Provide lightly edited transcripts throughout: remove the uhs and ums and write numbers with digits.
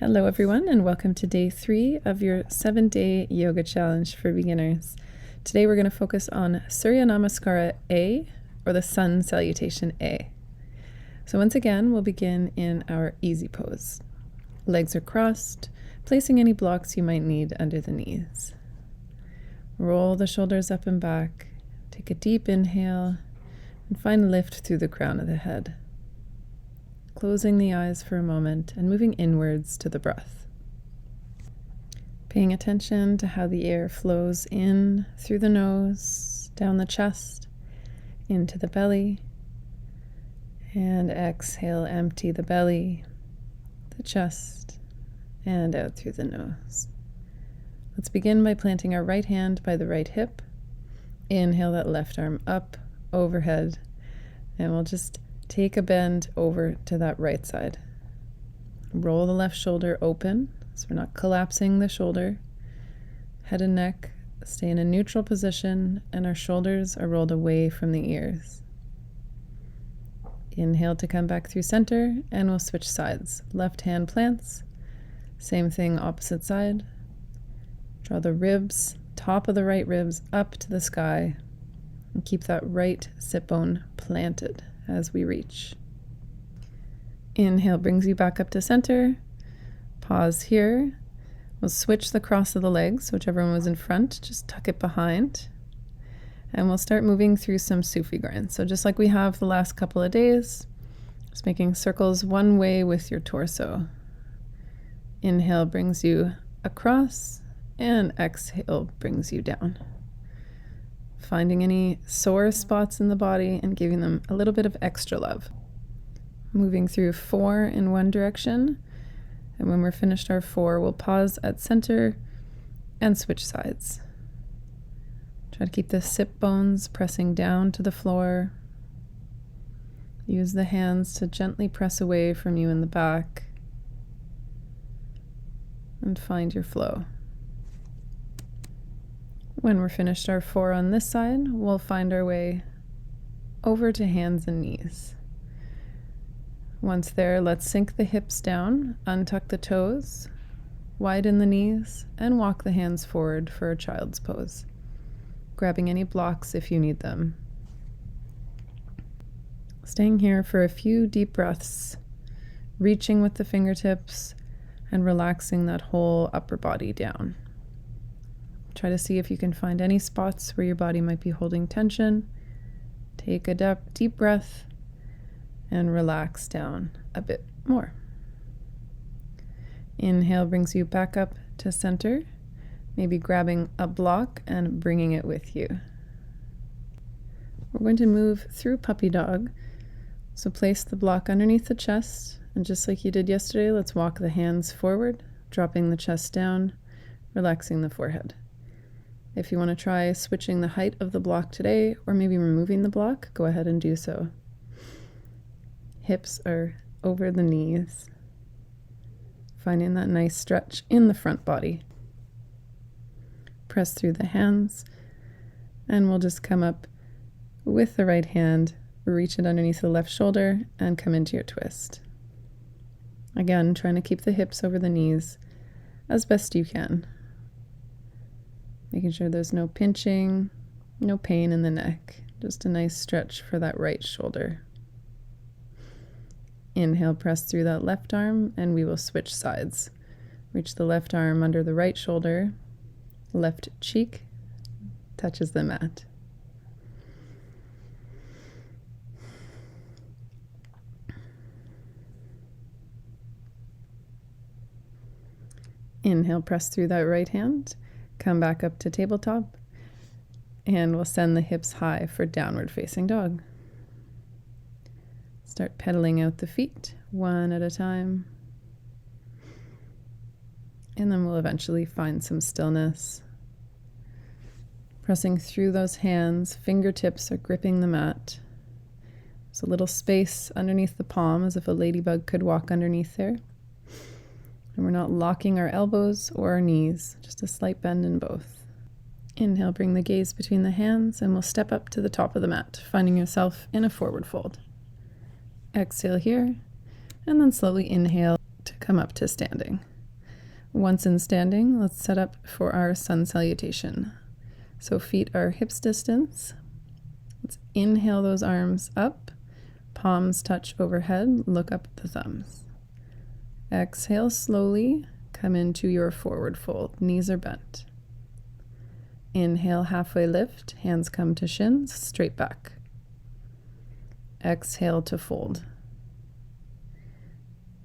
Hello everyone, and welcome to day 3 of your 7-day yoga challenge for beginners. Today we're going to focus on Suryanamaskara A, or the Sun Salutation A. So once again, we'll begin in our easy pose. Legs are crossed, placing any blocks you might need under the knees. Roll the shoulders up and back, take a deep inhale, and find lift through the crown of the head. Closing the eyes for a moment and moving inwards to the breath. Paying attention to how the air flows in through the nose, down the chest, into the belly, and exhale, empty the belly, the chest, and out through the nose. Let's begin by planting our right hand by the right hip. Inhale that left arm up, overhead, and we'll just take a bend over to that right side. Roll the left shoulder open, so we're not collapsing the shoulder. Head and neck stay in a neutral position, and our shoulders are rolled away from the ears. Inhale to come back through center, and we'll switch sides. Left hand plants, same thing, opposite side. Draw the ribs, top of the right ribs up to the sky, and keep that right sit bone planted as we reach. Inhale brings you back up to center. Pause here. We'll switch the cross of the legs, whichever one was in front, just tuck it behind. And we'll start moving through some Sufi grind. So just like we have the last couple of days, just making circles one way with your torso. Inhale brings you across, and exhale brings you down. Finding any sore spots in the body and giving them a little bit of extra love. Moving through 4 in one direction, and when we're finished our 4, we'll pause at center and switch sides. Try to keep the sit bones pressing down to the floor. Use the hands to gently press away from you in the back, and find your flow. When we're finished our 4 on this side, we'll find our way over to hands and knees. Once there, let's sink the hips down, untuck the toes, widen the knees, and walk the hands forward for a child's pose, grabbing any blocks if you need them. Staying here for a few deep breaths, reaching with the fingertips and relaxing that whole upper body down. Try to see if you can find any spots where your body might be holding tension. Take a deep breath and relax down a bit more. Inhale brings you back up to center, maybe grabbing a block and bringing it with you. We're going to move through puppy dog. So place the block underneath the chest, and just like you did yesterday, let's walk the hands forward, dropping the chest down, relaxing the forehead. If you want to try switching the height of the block today, or maybe removing the block, go ahead and do so. Hips are over the knees. Finding that nice stretch in the front body. Press through the hands, and we'll just come up with the right hand, reach it underneath the left shoulder, and come into your twist. Again, trying to keep the hips over the knees as best you can. Making sure there's no pinching, no pain in the neck. Just a nice stretch for that right shoulder. Inhale, press through that left arm, and we will switch sides. Reach the left arm under the right shoulder. Left cheek touches the mat. Inhale, press through that right hand. Come back up to tabletop, and we'll send the hips high for downward facing dog. Start pedaling out the feet one at a time, and then we'll eventually find some stillness. Pressing through those hands, fingertips are gripping the mat. There's a little space underneath the palm as if a ladybug could walk underneath there. And we're not locking our elbows or our knees, just a slight bend in both. Inhale, bring the gaze between the hands, and we'll step up to the top of the mat, finding yourself in a forward fold. Exhale here, and then slowly inhale to come up to standing. Once in standing, let's set up for our sun salutation. So feet are hips distance. Let's inhale those arms up, palms touch overhead, look up at the thumbs. Exhale slowly, come into your forward fold, knees are bent. Inhale, halfway lift, hands come to shins, straight back. Exhale to fold.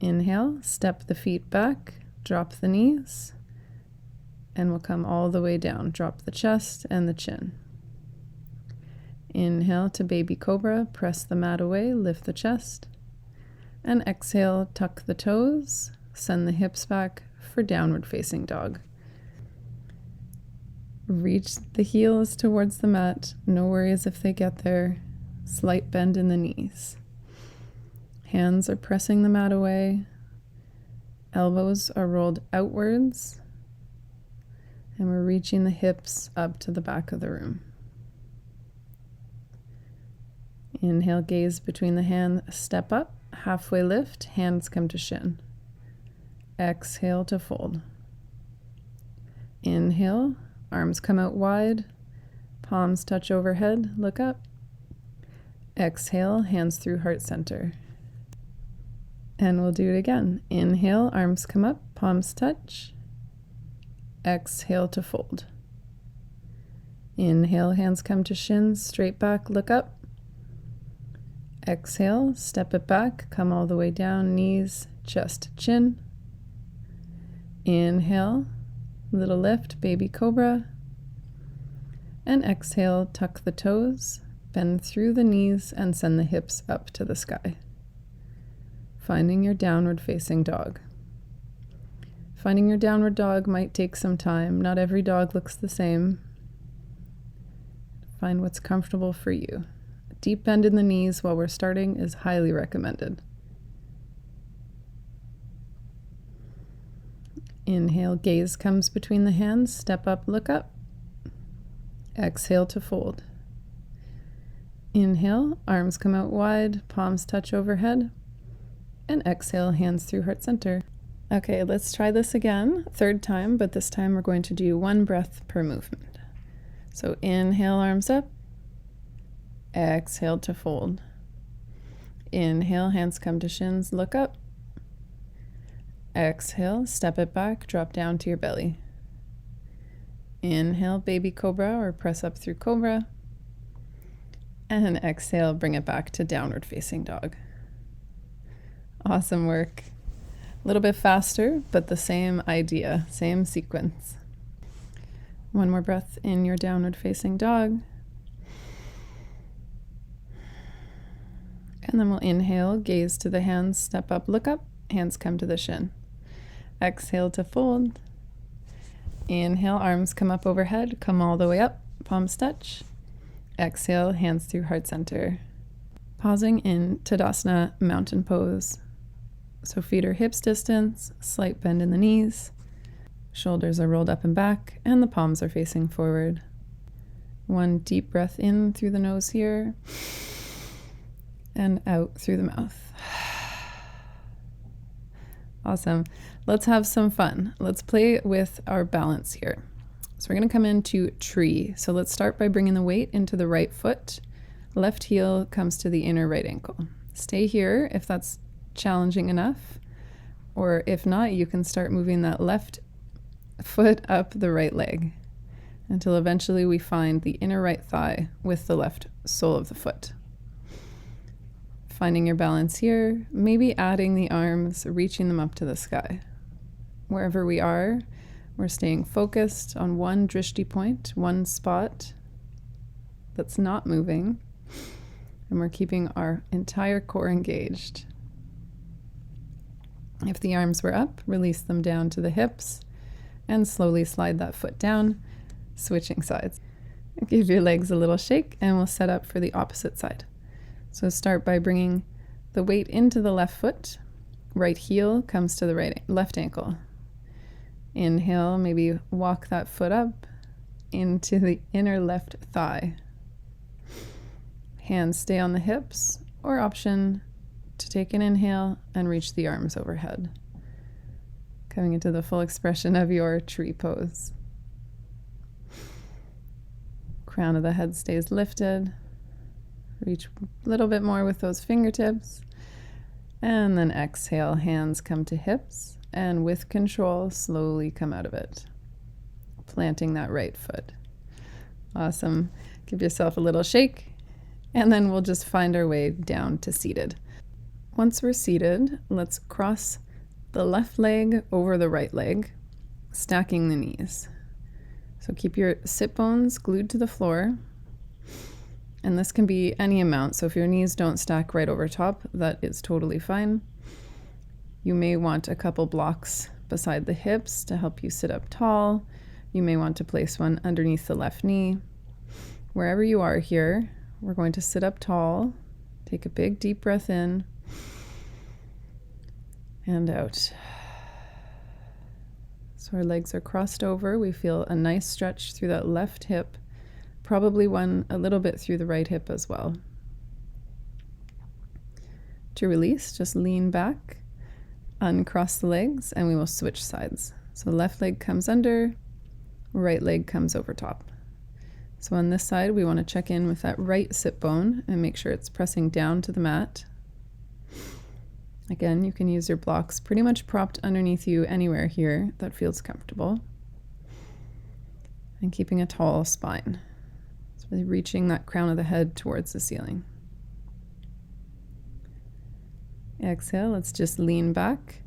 Inhale, step the feet back, drop the knees, and we'll come all the way down. Drop the chest and the chin. Inhale to baby cobra, press the mat away, lift the chest. And exhale, tuck the toes, send the hips back for downward facing dog. Reach the heels towards the mat. No worries if they get there. Slight bend in the knees. Hands are pressing the mat away. Elbows are rolled outwards. And we're reaching the hips up to the back of the room. Inhale, gaze between the hands, step up, halfway lift, hands come to shin. Exhale to fold. Inhale, arms come out wide, palms touch overhead, look up. Exhale, hands through heart center. And we'll do it again. Inhale, arms come up, palms touch. Exhale to fold. Inhale, hands come to shins, straight back, look up. Exhale, step it back, come all the way down, knees, chest, chin. Inhale, little lift, baby cobra. And exhale, tuck the toes, bend through the knees, and send the hips up to the sky. Finding your downward facing dog. Finding your downward dog might take some time. Not every dog looks the same. Find what's comfortable for you. A deep bend in the knees while we're starting is highly recommended. Inhale, gaze comes between the hands, step up, look up. Exhale to fold. Inhale, arms come out wide, palms touch overhead. And exhale, hands through heart center. Okay, let's try this again, third time, but this time we're going to do one breath per movement. So inhale, arms up. Exhale to fold. Inhale, hands come to shins, look up. Exhale, step it back, drop down to your belly. Inhale, baby cobra or press up through cobra. And exhale, bring it back to downward facing dog. Awesome work. A little bit faster, but the same idea, same sequence. One more breath in your downward facing dog. And then we'll inhale, gaze to the hands, step up, look up, hands come to the shin. Exhale to fold. Inhale, arms come up overhead, come all the way up, palms touch. Exhale, hands through heart center. Pausing in Tadasana, mountain pose. So feet are hips distance, slight bend in the knees. Shoulders are rolled up and back, and the palms are facing forward. One deep breath in through the nose here, and out through the mouth. Awesome. Let's have some fun. Let's play with our balance here. So we're going to come into tree. So let's start by bringing the weight into the right foot. Left heel comes to the inner right ankle. Stay here if that's challenging enough, or if not, you can start moving that left foot up the right leg until eventually we find the inner right thigh with the left sole of the foot. Finding your balance here, maybe adding the arms, reaching them up to the sky. Wherever we are, we're staying focused on one drishti point, one spot that's not moving, and we're keeping our entire core engaged. If the arms were up, release them down to the hips and slowly slide that foot down, switching sides. Give your legs a little shake and we'll set up for the opposite side. So start by bringing the weight into the left foot. Right heel comes to the left ankle. Inhale, maybe walk that foot up into the inner left thigh. Hands stay on the hips, or option to take an inhale and reach the arms overhead. coming into the full expression of your tree pose. Crown of the head stays lifted. Reach a little bit more with those fingertips. And then exhale, hands come to hips, and with control, slowly come out of it. Planting that right foot. Awesome. Give yourself a little shake, and then we'll just find our way down to seated. Once we're seated, let's cross the left leg over the right leg, stacking the knees. So keep your sit bones glued to the floor, and this can be any amount. So if your knees don't stack right over top, that is totally fine. You may want a couple blocks beside the hips to help you sit up tall. You may want to place one underneath the left knee. Wherever you are here, we're going to sit up tall. Take a big deep breath in and out. So our legs are crossed over. We feel a nice stretch through that left hip, probably one a little bit through the right hip as well. To release, just lean back, uncross the legs, and we will switch sides. So left leg comes under, right leg comes over top. So on this side, we want to check in with that right sit bone and make sure it's pressing down to the mat. Again, you can use your blocks pretty much propped underneath you anywhere here that feels comfortable. And keeping a tall spine. It's really reaching that crown of the head towards the ceiling. Exhale, let's just lean back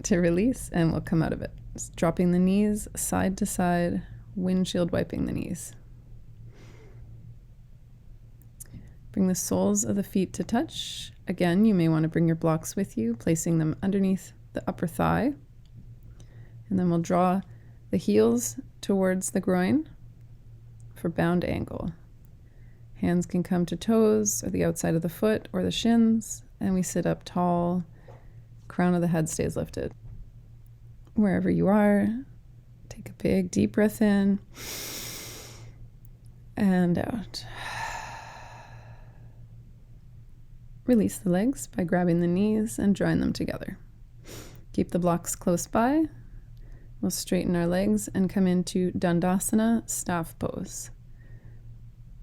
to release, and we'll come out of it. Just dropping the knees side to side, windshield wiping the knees. Bring the soles of the feet to touch. Again, you may want to bring your blocks with you, placing them underneath the upper thigh. And then we'll draw the heels towards the groin for bound angle. Hands can come to toes or the outside of the foot or the shins, and we sit up tall. Crown of the head stays lifted. Wherever you are, take a big deep breath in and out. Release the legs by grabbing the knees and drawing them together. Keep the blocks close by. We'll straighten our legs and come into Dandasana, staff pose.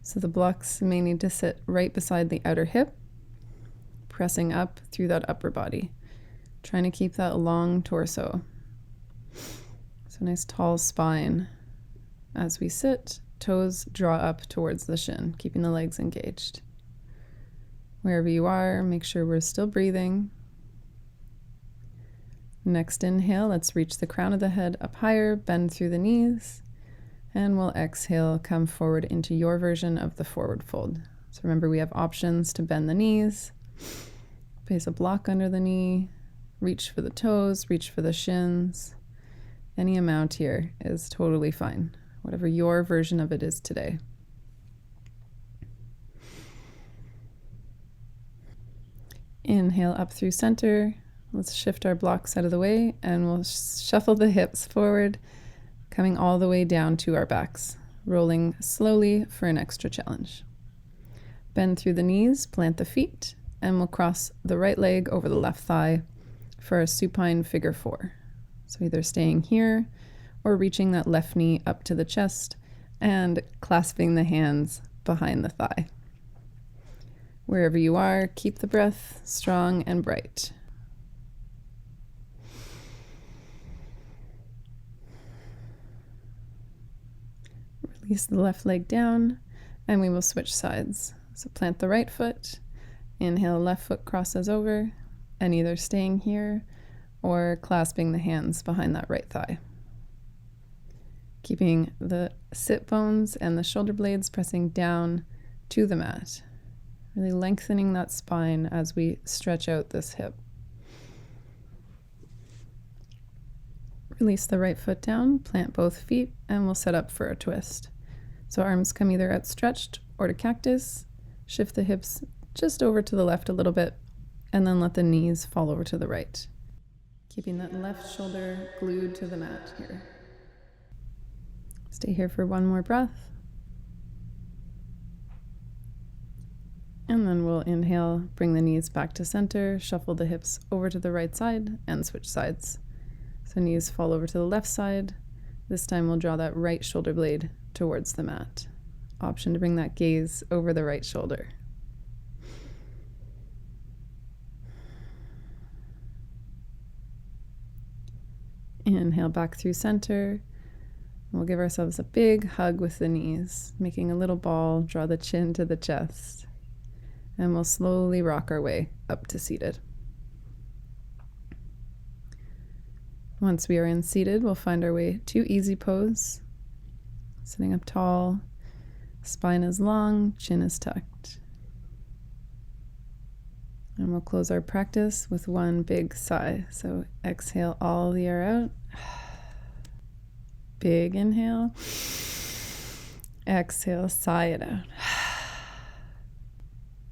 So the blocks may need to sit right beside the outer hip, pressing up through that upper body, trying to keep that long torso. So nice tall spine. As we sit, toes draw up towards the shin, keeping the legs engaged. Wherever you are, make sure we're still breathing. Next inhale, let's reach the crown of the head up higher, bend through the knees, and we'll exhale, come forward into your version of the forward fold. So remember, we have options to bend the knees, place a block under the knee, reach for the toes, reach for the shins. Any amount here is totally fine, whatever your version of it is today. Inhale up through center. Let's shift our blocks out of the way, and we'll shuffle the hips forward, coming all the way down to our backs, rolling slowly for an extra challenge. Bend through the knees, plant the feet, and we'll cross the right leg over the left thigh for a supine figure 4. So either staying here or reaching that left knee up to the chest and clasping the hands behind the thigh. Wherever you are, keep the breath strong and bright. Release the left leg down, and we will switch sides. So plant the right foot, inhale, left foot crosses over, and either staying here or clasping the hands behind that right thigh. Keeping the sit bones and the shoulder blades pressing down to the mat. Really lengthening that spine as we stretch out this hip. Release the right foot down, plant both feet, and we'll set up for a twist. So arms come either outstretched or to cactus. Shift the hips just over to the left a little bit, and then let the knees fall over to the right. Keeping that left shoulder glued to the mat here. Stay here for one more breath. And then we'll inhale, bring the knees back to center, shuffle the hips over to the right side, and switch sides. So knees fall over to the left side. This time we'll draw that right shoulder blade towards the mat. Option to bring that gaze over the right shoulder. Inhale back through center. We'll give ourselves a big hug with the knees, making a little ball, draw the chin to the chest. And we'll slowly rock our way up to seated. Once we are in seated, we'll find our way to easy pose. Sitting up tall, spine is long, chin is tucked. And we'll close our practice with one big sigh. So exhale all the air out. Big inhale. Exhale, sigh it out.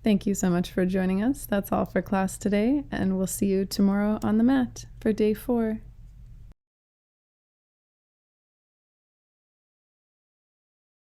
Thank you so much for joining us. That's all for class today, and we'll see you tomorrow on the mat for day 4.